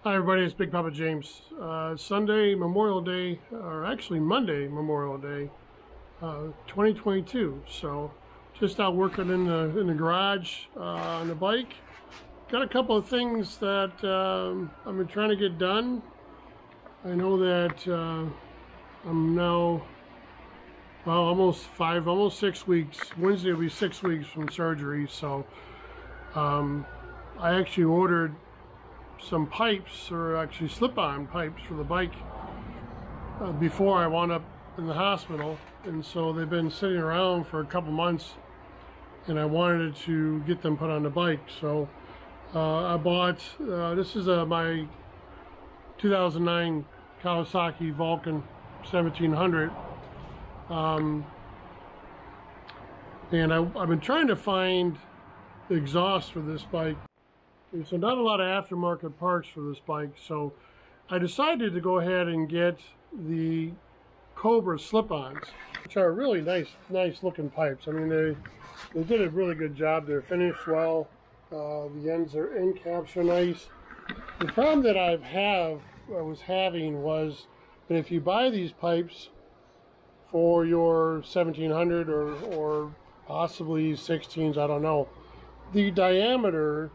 Hi everybody, it's Big Papa James. Sunday, Memorial Day, or actually Monday, Memorial Day, 2022. So just out working in the garage on the bike. Got a couple of things that I've been trying to get done. I know that I'm now, well, almost 6 weeks. Wednesday will be 6 weeks from surgery. So I actually ordered some pipes, or actually slip-on pipes for the bike before I wound up in the hospital, and so they've been sitting around for a couple months, and I wanted to get them put on the bike. So I bought this is my 2009 Kawasaki Vulcan 1700, and I've been trying to find the exhaust for this bike. And so not a lot of aftermarket parts for this bike, so I decided to go ahead and get the Cobra Slip-Ons, which are really nice looking pipes. I mean, they did a really good job. They're finished well. The end caps are nice. The problem that I was having was that if you buy these pipes for your 1700 or possibly 16s, I don't know, the diameter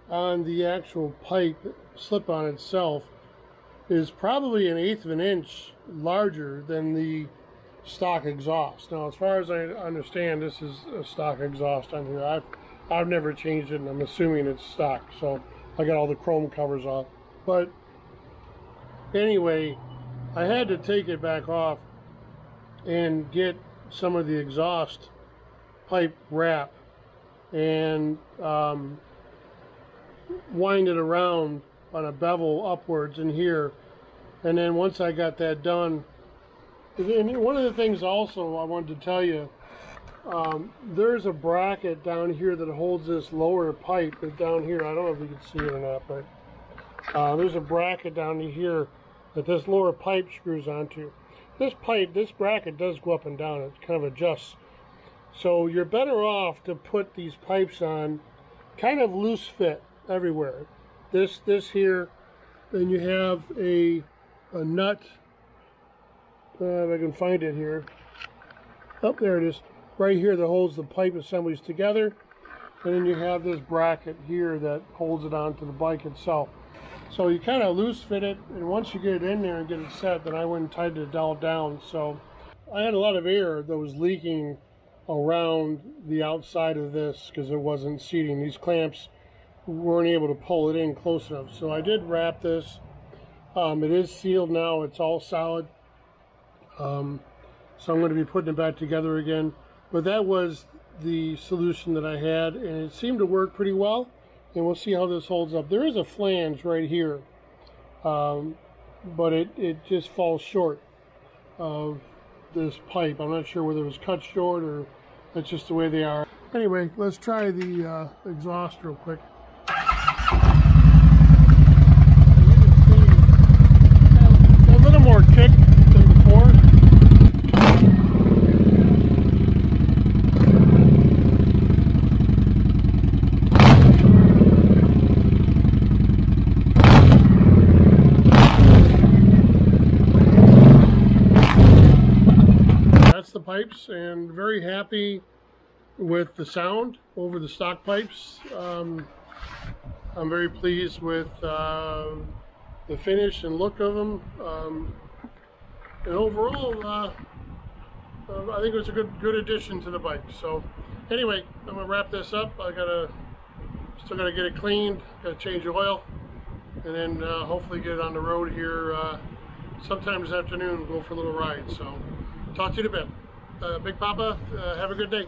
on the actual pipe slip-on itself is probably 1/8 of an inch larger than the stock exhaust. Now, as far as I understand, this is a stock exhaust on here. I've never changed it, and I'm assuming it's stock, so I got all the chrome covers off. But anyway, I had to take it back off and get some of the exhaust pipe wrap and wind it around on a bevel upwards in here. And then once I got that done, and one of the things also I wanted to tell you, there's a bracket down here that holds this lower pipe down here. I don't know if you can see it or not, but there's a bracket down here that this lower pipe screws onto. This bracket does go up and down. It kind of adjusts. So you're better off to put these pipes on kind of loose fit everywhere. This here, then you have a nut, if I can find it here. Oh, there it is, right here, that holds the pipe assemblies together, and then you have this bracket here that holds it onto the bike itself. So you kind of loose fit it, and once you get it in there and get it set, then I went and tightened it all down. So I had a lot of air that was leaking around the outside of this because it wasn't seating. These clamps weren't able to pull it in close enough. So I did wrap this. It is sealed now. It's all solid. So I'm going to be putting it back together again. But that was the solution that I had, and it seemed to work pretty well. And we'll see how this holds up. There is a flange right here, but it just falls short of this pipe. I'm not sure whether it was cut short or that's just the way they are. Anyway, let's try the exhaust real quick. A little more kick than before. That's the pipes, and very happy with the sound over the stock pipes. I'm very pleased with the finish and look of them, and overall I think it was a good addition to the bike. So anyway, I'm gonna wrap this up. Still gotta get it cleaned, gotta change the oil, and then hopefully get it on the road here sometime this afternoon. Go for a little ride. So talk to you in a bit. Big Papa, have a good day.